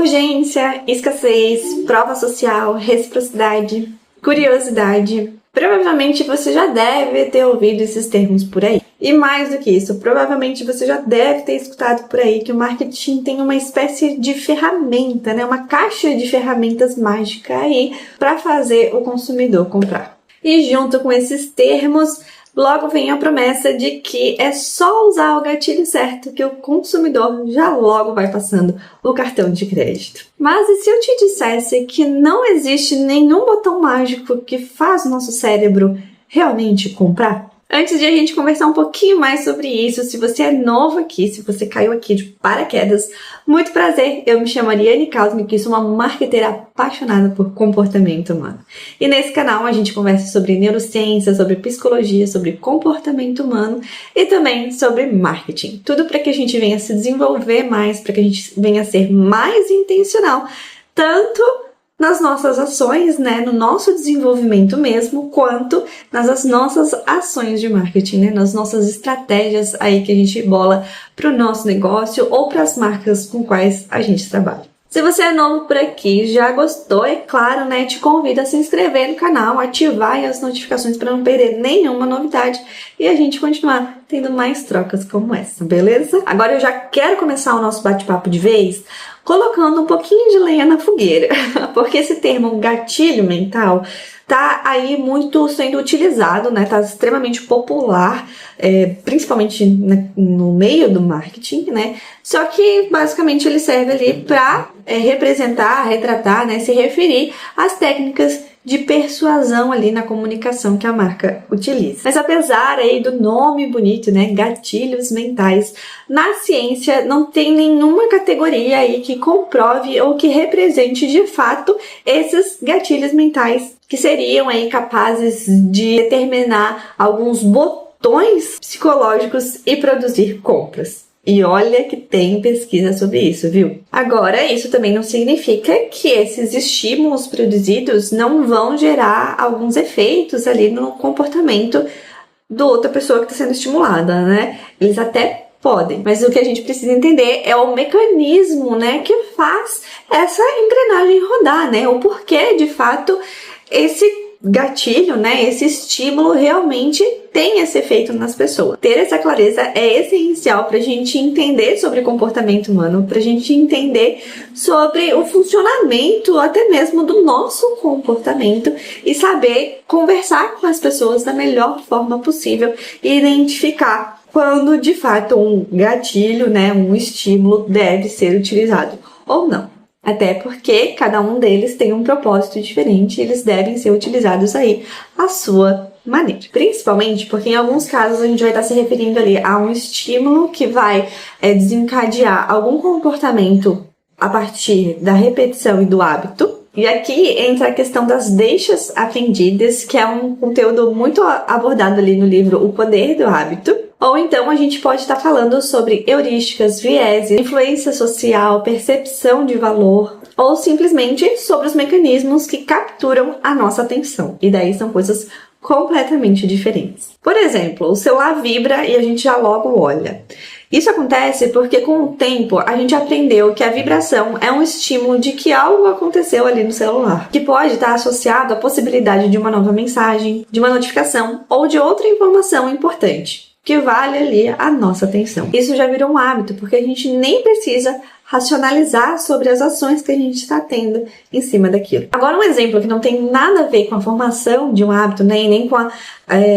Urgência, escassez, prova social, reciprocidade, curiosidade. Provavelmente você já deve ter ouvido esses termos por aí. E mais do que isso, provavelmente você já deve ter escutado por aí que o marketing tem uma espécie de ferramenta, né? Uma caixa de ferramentas mágica aí para fazer o consumidor comprar. E junto com esses termos, logo vem a promessa de que é só usar o gatilho certo que o consumidor já logo vai passando o cartão de crédito. Mas e se eu te dissesse que não existe nenhum botão mágico que faz o nosso cérebro realmente comprar? Antes de a gente conversar um pouquinho mais sobre isso, se você é novo aqui, se você caiu aqui de paraquedas, muito prazer, eu me chamo Ariane Kausnick e sou uma marqueteira apaixonada por comportamento humano. E nesse canal a gente conversa sobre neurociência, sobre psicologia, sobre comportamento humano e também sobre marketing. Tudo para que a gente venha se desenvolver mais, para que a gente venha ser mais intencional, tanto nas nossas ações, né, no nosso desenvolvimento mesmo, quanto nas nossas ações de marketing, né, nas nossas estratégias aí que a gente bola para o nosso negócio ou para as marcas com quais a gente trabalha. Se você é novo por aqui, já gostou, é claro, né, te convido a se inscrever no canal, ativar as notificações para não perder nenhuma novidade e a gente continuar tendo mais trocas como essa, beleza? Agora eu já quero começar o nosso bate-papo de vez colocando um pouquinho de lenha na fogueira, porque esse termo gatilho mental tá aí muito sendo utilizado, né? Tá extremamente popular, principalmente no meio do marketing, né? Só que basicamente ele serve ali para representar, retratar, né? Se referir às técnicas de persuasão ali na comunicação que a marca utiliza. Mas apesar aí do nome bonito, né, gatilhos mentais, na ciência não tem nenhuma categoria aí que comprove ou que represente de fato esses gatilhos mentais que seriam aí capazes de determinar alguns botões psicológicos e produzir compras. E olha que tem pesquisa sobre isso, viu? Agora, isso também não significa que esses estímulos produzidos não vão gerar alguns efeitos ali no comportamento da outra pessoa que está sendo estimulada, né? Eles até podem, mas o que a gente precisa entender é o mecanismo, né, que faz essa engrenagem rodar, né? O porquê, de fato, esse gatilho, né, esse estímulo realmente tem esse efeito nas pessoas. Ter essa clareza é essencial para a gente entender sobre comportamento humano, para a gente entender sobre o funcionamento até mesmo do nosso comportamento e saber conversar com as pessoas da melhor forma possível e identificar quando de fato um gatilho, né, um estímulo deve ser utilizado ou não. Até porque cada um deles tem um propósito diferente e eles devem ser utilizados aí à sua maneira. Principalmente porque em alguns casos a gente vai estar se referindo ali a um estímulo que vai desencadear algum comportamento a partir da repetição e do hábito. E aqui entra a questão das deixas aprendidas, que é um conteúdo muito abordado ali no livro O Poder do Hábito. Ou então a gente pode estar falando sobre heurísticas, vieses, influência social, percepção de valor, ou simplesmente sobre os mecanismos que capturam a nossa atenção. E daí são coisas completamente diferentes. Por exemplo, o celular vibra e a gente já logo olha. Isso acontece porque com o tempo a gente aprendeu que a vibração é um estímulo de que algo aconteceu ali no celular, que pode estar associado à possibilidade de uma nova mensagem, de uma notificação ou de outra informação importante, que vale ali a nossa atenção. Isso já virou um hábito, porque a gente nem precisa racionalizar sobre as ações que a gente está tendo em cima daquilo. Agora, um exemplo que não tem nada a ver com a formação de um hábito, nem com a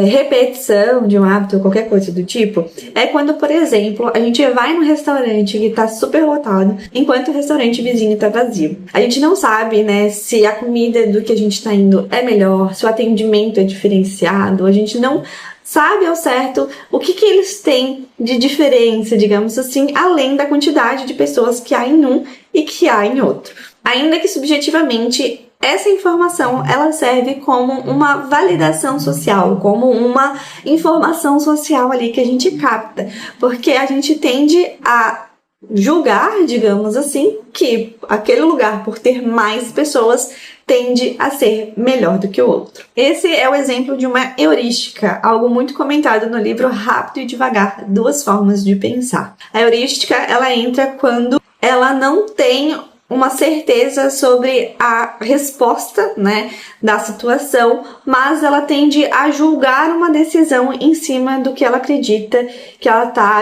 repetição de um hábito ou qualquer coisa do tipo, é quando, por exemplo, a gente vai num restaurante que está super lotado, enquanto o restaurante vizinho está vazio. A gente não sabe, né, se a comida do que a gente está indo é melhor, se o atendimento é diferenciado, a gente não sabe ao certo o que eles têm de diferença, digamos assim, além da quantidade de pessoas que há em um e que há em outro. Ainda que subjetivamente essa informação ela serve como uma validação social, como uma informação social ali que a gente capta, porque a gente tende a julgar, digamos assim, que aquele lugar, por ter mais pessoas, tende a ser melhor do que o outro. Esse é o exemplo de uma heurística, algo muito comentado no livro Rápido e Devagar, Duas Formas de Pensar. A heurística, ela entra quando ela não tem uma certeza sobre a resposta, né, da situação, mas ela tende a julgar uma decisão em cima do que ela acredita que ela está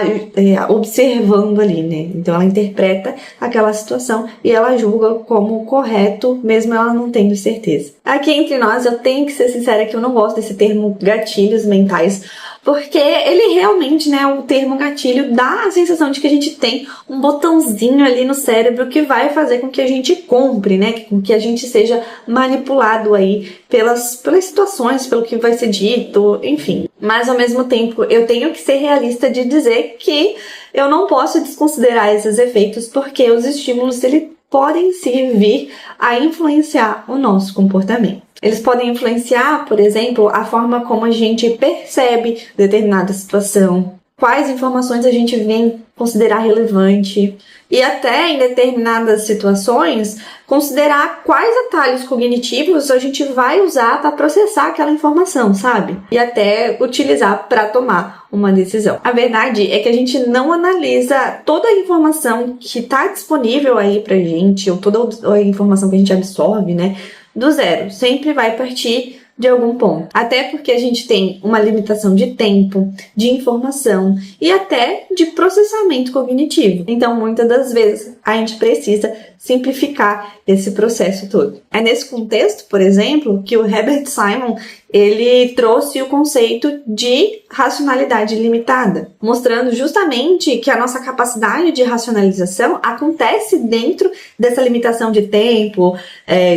observando ali, né? Então ela interpreta aquela situação e ela julga como correto, mesmo ela não tendo certeza. Aqui entre nós, eu tenho que ser sincera que eu não gosto desse termo gatilhos mentais, porque ele realmente, né, o termo gatilho dá a sensação de que a gente tem um botãozinho ali no cérebro que vai fazer com que a gente compre, né, com que a gente seja manipulado aí pelas situações, pelo que vai ser dito, enfim. Mas ao mesmo tempo, eu tenho que ser realista de dizer que eu não posso desconsiderar esses efeitos, porque os estímulos, eles podem sim vir a influenciar o nosso comportamento. Eles podem influenciar, por exemplo, a forma como a gente percebe determinada situação, quais informações a gente vem considerar relevante e até em determinadas situações considerar quais atalhos cognitivos a gente vai usar para processar aquela informação, sabe? E até utilizar para tomar uma decisão. A verdade é que a gente não analisa toda a informação que está disponível aí pra gente, ou toda a informação que a gente absorve, né, do zero. Sempre vai partir de algum ponto. Até porque a gente tem uma limitação de tempo, de informação e até de processamento cognitivo. Então, muitas das vezes, a gente precisa simplificar esse processo todo. É nesse contexto, por exemplo, que o Herbert Simon ele trouxe o conceito de racionalidade limitada, mostrando justamente que a nossa capacidade de racionalização acontece dentro dessa limitação de tempo,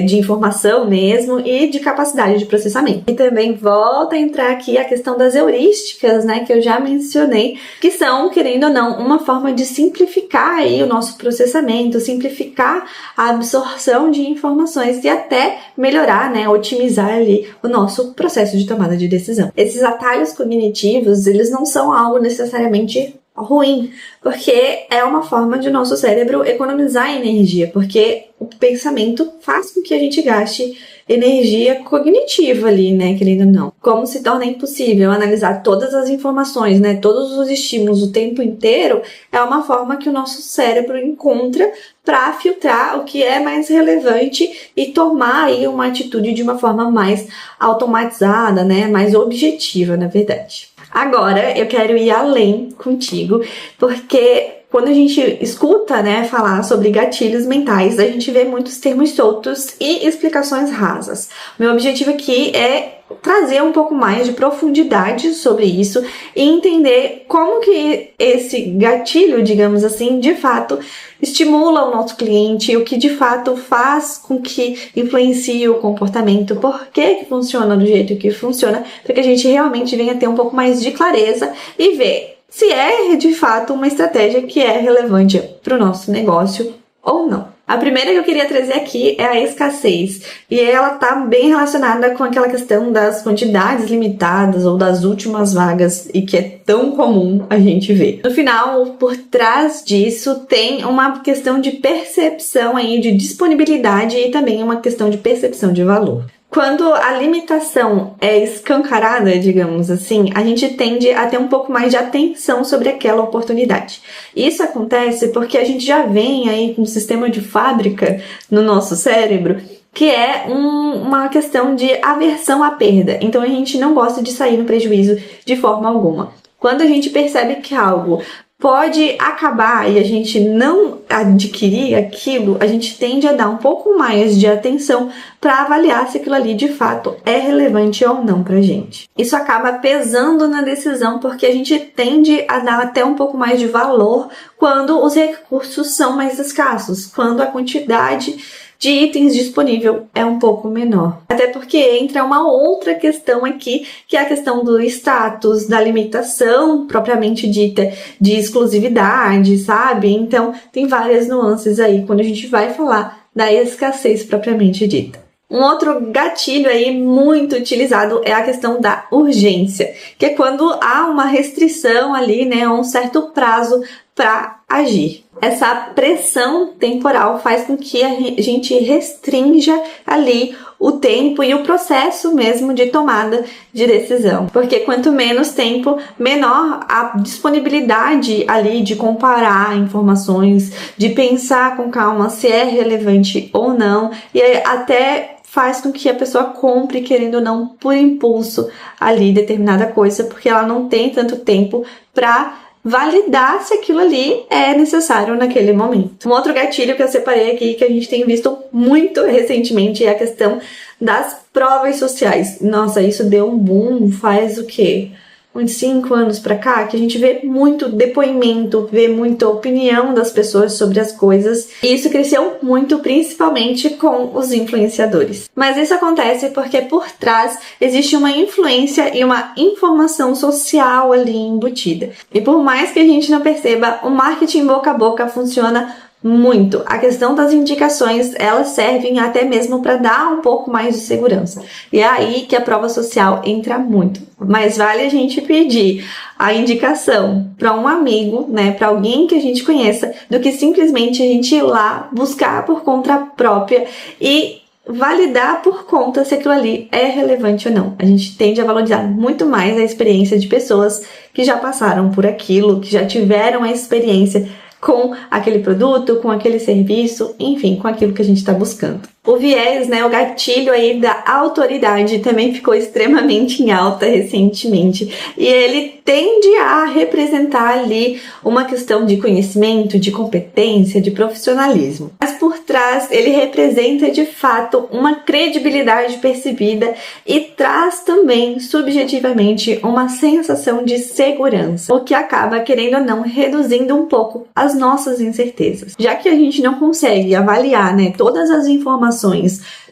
de informação mesmo e de capacidade de processamento. E também volta a entrar aqui a questão das heurísticas, né, que eu já mencionei, que são, querendo ou não, uma forma de simplificar aí o nosso processamento, simplificar a absorção de informações e até melhorar, né, otimizar ali o nosso processo de tomada de decisão. Esses atalhos cognitivos, eles não são algo necessariamente ruim, porque é uma forma de nosso cérebro economizar energia, porque o pensamento faz com que a gente gaste energia cognitiva ali, né, querendo ou não. Como se torna impossível analisar todas as informações, né, todos os estímulos o tempo inteiro, é uma forma que o nosso cérebro encontra para filtrar o que é mais relevante e tomar aí uma atitude de uma forma mais automatizada, né, mais objetiva, na verdade. Agora, eu quero ir além contigo, porque quando a gente escuta, né, falar sobre gatilhos mentais, a gente vê muitos termos soltos e explicações rasas. Meu objetivo aqui é trazer um pouco mais de profundidade sobre isso e entender como que esse gatilho, digamos assim, de fato estimula o nosso cliente, o que de fato faz com que influencie o comportamento, por que funciona do jeito que funciona, para que a gente realmente venha ter um pouco mais de clareza e ver se é de fato uma estratégia que é relevante para o nosso negócio ou não. A primeira que eu queria trazer aqui é a escassez, e ela está bem relacionada com aquela questão das quantidades limitadas ou das últimas vagas, e que é tão comum a gente ver. No final, por trás disso, tem uma questão de percepção aí de disponibilidade e também uma questão de percepção de valor. Quando a limitação é escancarada, digamos assim, a gente tende a ter um pouco mais de atenção sobre aquela oportunidade. Isso acontece porque a gente já vem aí com um sistema de fábrica no nosso cérebro que é uma questão de aversão à perda. Então a gente não gosta de sair no prejuízo de forma alguma. Quando a gente percebe que algo pode acabar e a gente não adquirir aquilo, a gente tende a dar um pouco mais de atenção para avaliar se aquilo ali de fato é relevante ou não pra gente. Isso acaba pesando na decisão porque a gente tende a dar até um pouco mais de valor quando os recursos são mais escassos, quando a quantidade de itens disponível é um pouco menor. Até porque entra uma outra questão aqui, que é a questão do status, da limitação propriamente dita de exclusividade, sabe? Então, tem várias nuances aí quando a gente vai falar da escassez propriamente dita. Um outro gatilho aí muito utilizado é a questão da urgência, que é quando há uma restrição ali, né, um certo prazo para agir. Essa pressão temporal faz com que a gente restrinja ali o tempo e o processo mesmo de tomada de decisão. Porque quanto menos tempo, menor a disponibilidade ali de comparar informações, de pensar com calma se é relevante ou não, e até faz com que a pessoa compre, querendo ou não, por impulso ali determinada coisa, porque ela não tem tanto tempo para validar se aquilo ali é necessário naquele momento. Um outro gatilho que eu separei aqui, que a gente tem visto muito recentemente, é a questão das provas sociais. Nossa, isso deu um boom faz o quê? Uns 5 anos pra cá, que a gente vê muito depoimento, vê muita opinião das pessoas sobre as coisas, e isso cresceu muito, principalmente com os influenciadores. Mas isso acontece porque por trás existe uma influência e uma informação social ali embutida. E por mais que a gente não perceba, o marketing boca a boca funciona muito. A questão das indicações, elas servem até mesmo para dar um pouco mais de segurança. E é aí que a prova social entra muito. Mas vale a gente pedir a indicação para um amigo, né, para alguém que a gente conheça, do que simplesmente a gente ir lá buscar por conta própria e validar por conta se aquilo ali é relevante ou não. A gente tende a valorizar muito mais a experiência de pessoas que já passaram por aquilo, que já tiveram a experiência com aquele produto, com aquele serviço, enfim, com aquilo que a gente está buscando. O viés, né, o gatilho aí da autoridade também ficou extremamente em alta recentemente, e ele tende a representar ali uma questão de conhecimento, de competência, de profissionalismo. Mas por trás ele representa de fato uma credibilidade percebida e traz também subjetivamente uma sensação de segurança, o que acaba, querendo ou não, reduzindo um pouco as nossas incertezas. Já que a gente não consegue avaliar, né, todas as informações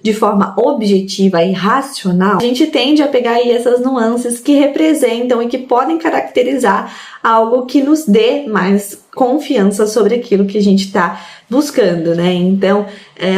de forma objetiva e racional, a gente tende a pegar aí essas nuances que representam e que podem caracterizar algo que nos dê mais confiança sobre aquilo que a gente está buscando, né? Então,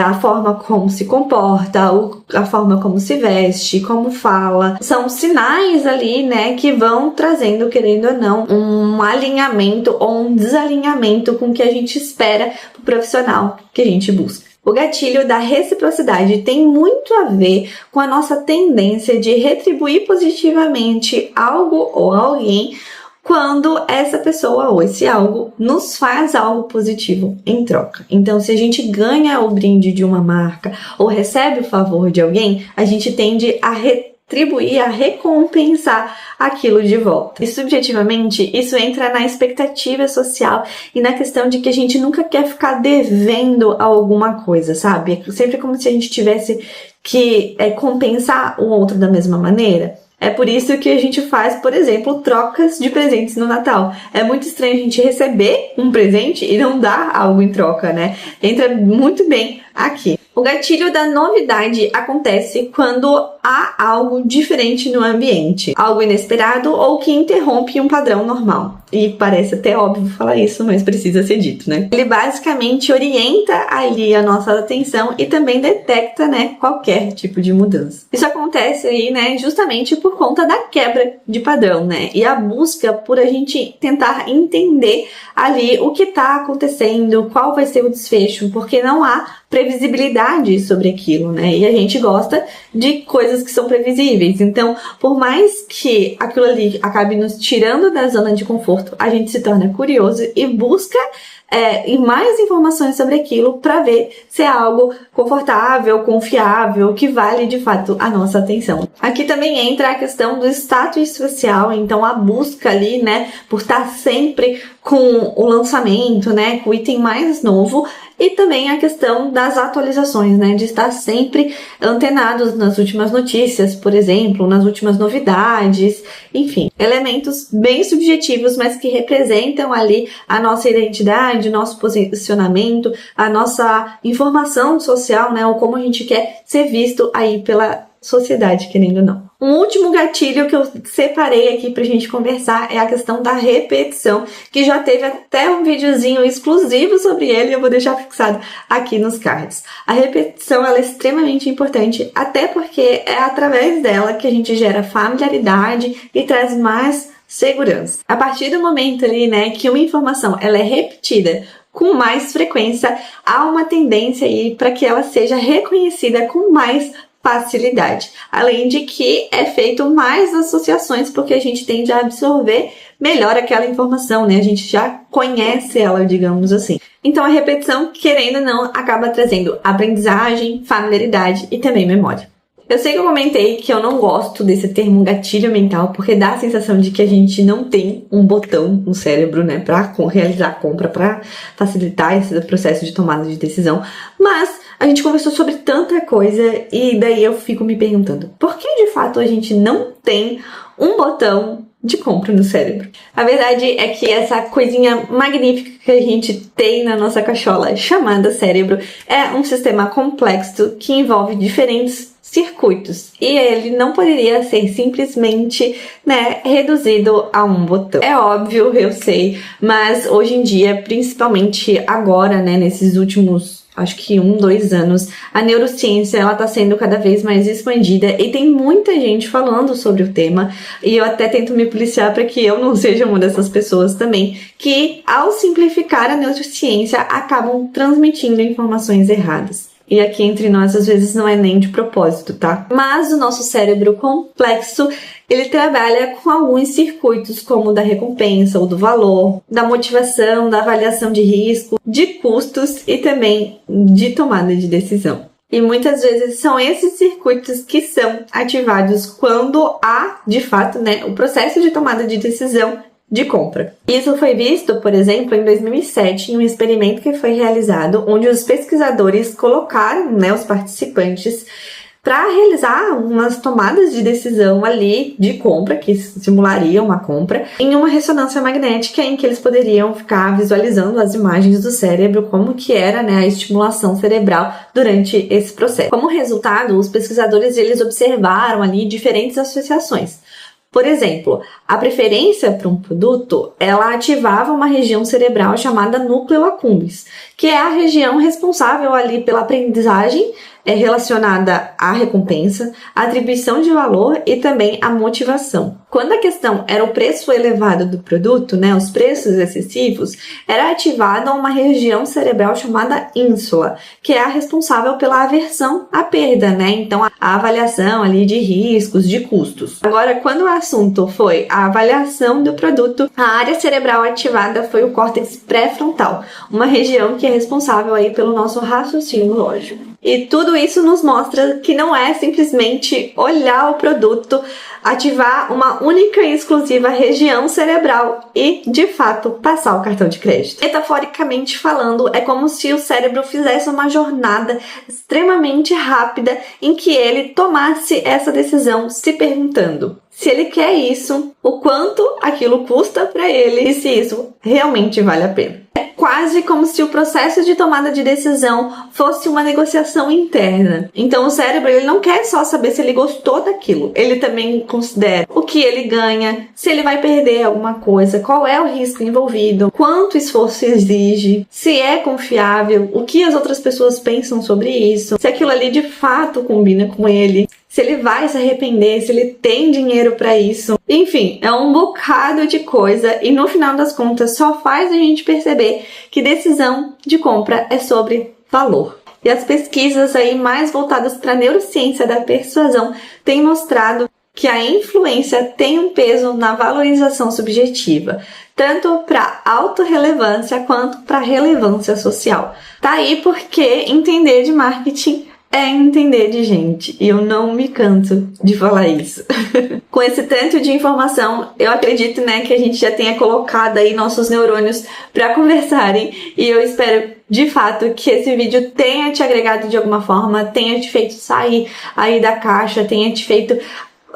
a forma como se comporta, a forma como se veste, como fala, são sinais ali, né, que vão trazendo, querendo ou não, um alinhamento ou um desalinhamento com o que a gente espera pro profissional que a gente busca. O gatilho da reciprocidade tem muito a ver com a nossa tendência de retribuir positivamente algo ou alguém quando essa pessoa ou esse algo nos faz algo positivo em troca. Então, se a gente ganha o brinde de uma marca ou recebe o favor de alguém, a gente tende a retribuir, a recompensar aquilo de volta. E subjetivamente, isso entra na expectativa social e na questão de que a gente nunca quer ficar devendo alguma coisa, sabe? É sempre como se a gente tivesse que compensar o outro da mesma maneira. É por isso que a gente faz, por exemplo, trocas de presentes no Natal. É muito estranho a gente receber um presente e não dar algo em troca, né? Entra muito bem aqui. O gatilho da novidade acontece quando há algo diferente no ambiente, algo inesperado ou que interrompe um padrão normal. E parece até óbvio falar isso, mas precisa ser dito, né? Ele basicamente orienta ali a nossa atenção e também detecta, né, qualquer tipo de mudança. Isso acontece aí, né, justamente por conta da quebra de padrão, né? E a busca por a gente tentar entender ali o que está acontecendo, qual vai ser o desfecho, porque não há previsibilidade sobre aquilo, né? E a gente gosta de coisas que são previsíveis. Então, por mais que aquilo ali acabe nos tirando da zona de conforto, a gente se torna curioso e busca e mais informações sobre aquilo para ver se é algo confortável, confiável, que vale de fato a nossa atenção. Aqui também entra a questão do status social, então a busca ali, né, por estar sempre com o lançamento, né, com o item mais novo, e também a questão das atualizações, né, de estar sempre antenados nas últimas notícias, por exemplo, nas últimas novidades, enfim, elementos bem subjetivos, mas que representam ali a nossa identidade, o nosso posicionamento, a nossa informação social, né, ou como a gente quer ser visto aí pela sociedade, querendo ou não. Um último gatilho que eu separei aqui pra gente conversar é a questão da repetição, que já teve até um videozinho exclusivo sobre ele, eu vou deixar fixado aqui nos cards. A repetição, ela é extremamente importante, até porque é através dela que a gente gera familiaridade e traz mais segurança. A partir do momento ali, né, que uma informação ela é repetida com mais frequência, há uma tendência aí para que ela seja reconhecida com mais facilidade. Além de que é feito mais associações, porque a gente tende a absorver melhor aquela informação, né? A gente já conhece ela, digamos assim. Então a repetição, querendo ou não, acaba trazendo aprendizagem, familiaridade e também memória. Eu sei que eu comentei que eu não gosto desse termo gatilho mental, porque dá a sensação de que a gente não tem um botão no cérebro, né, para realizar a compra, para facilitar esse processo de tomada de decisão. Mas a gente conversou sobre tanta coisa e daí eu fico me perguntando, por que de fato a gente não tem um botão de compra no cérebro? A verdade é que essa coisinha magnífica que a gente tem na nossa cachola, chamada cérebro, é um sistema complexo que envolve diferentes circuitos, e ele não poderia ser simplesmente, né, reduzido a um botão. É óbvio, eu sei, mas hoje em dia, principalmente agora, né, nesses últimos, acho que 2 anos, a neurociência ela está sendo cada vez mais expandida e tem muita gente falando sobre o tema, e eu até tento me policiar para que eu não seja uma dessas pessoas também, que ao simplificar a neurociência acabam transmitindo informações erradas. E aqui entre nós, às vezes, não é nem de propósito, tá? Mas o nosso cérebro complexo, ele trabalha com alguns circuitos, como o da recompensa, ou do valor, da motivação, da avaliação de risco, de custos e também de tomada de decisão. E muitas vezes são esses circuitos que são ativados quando há, de fato, né, o processo de tomada de decisão de compra. Isso foi visto, por exemplo, em 2007, em um experimento que foi realizado, onde os pesquisadores colocaram, né, os participantes para realizar umas tomadas de decisão ali de compra, que simulariam uma compra, em uma ressonância magnética em que eles poderiam ficar visualizando as imagens do cérebro, como que era, né, a estimulação cerebral durante esse processo. Como resultado, os pesquisadores eles observaram ali diferentes associações. Por exemplo, a preferência para um produto, ela ativava uma região cerebral chamada núcleo accumbens, que é a região responsável ali pela aprendizagem relacionada à recompensa, à atribuição de valor e também à motivação. Quando a questão era o preço elevado do produto, né, os preços excessivos, era ativada uma região cerebral chamada ínsula, que é a responsável pela aversão à perda, né? Então, a avaliação ali de riscos, de custos. Agora, quando o assunto foi a avaliação do produto, a área cerebral ativada foi o córtex pré-frontal, uma região que é responsável aí pelo nosso raciocínio lógico. E tudo isso nos mostra que não é simplesmente olhar o produto, ativar uma única e exclusiva região cerebral e, de fato, passar o cartão de crédito. Metaforicamente falando, é como se o cérebro fizesse uma jornada extremamente rápida em que ele tomasse essa decisão se perguntando se ele quer isso, o quanto aquilo custa para ele e se isso realmente vale a pena. É quase como se o processo de tomada de decisão fosse uma negociação interna. Então o cérebro ele não quer só saber se ele gostou daquilo, ele também considera o que ele ganha, se ele vai perder alguma coisa, qual é o risco envolvido, quanto esforço exige, se é confiável, o que as outras pessoas pensam sobre isso, se aquilo ali de fato combina com ele, se ele vai se arrepender, se ele tem dinheiro para isso. Enfim, é um bocado de coisa e no final das contas só faz a gente perceber que decisão de compra é sobre valor. E as pesquisas aí mais voltadas para a neurociência da persuasão têm mostrado que a influência tem um peso na valorização subjetiva, tanto para autorrelevância quanto para relevância social. Tá aí porque entender de marketing é entender de gente, e eu não me canso de falar isso. Com esse tanto de informação, eu acredito, né, que a gente já tenha colocado aí nossos neurônios para conversarem, e eu espero de fato que esse vídeo tenha te agregado de alguma forma, tenha te feito sair aí da caixa, tenha te feito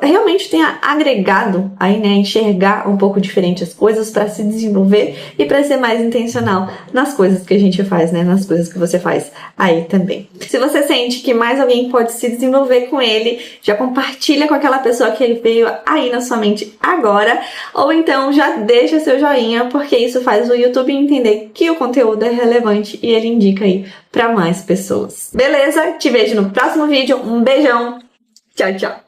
realmente tenha agregado aí, né, enxergar um pouco diferente as coisas para se desenvolver e para ser mais intencional nas coisas que a gente faz, né, nas coisas que você faz aí também. Se você sente que mais alguém pode se desenvolver com ele, já compartilha com aquela pessoa que ele veio aí na sua mente agora, ou então já deixa seu joinha, porque isso faz o YouTube entender que o conteúdo é relevante e ele indica aí para mais pessoas. Beleza? Te vejo no próximo vídeo. Um beijão. Tchau, tchau.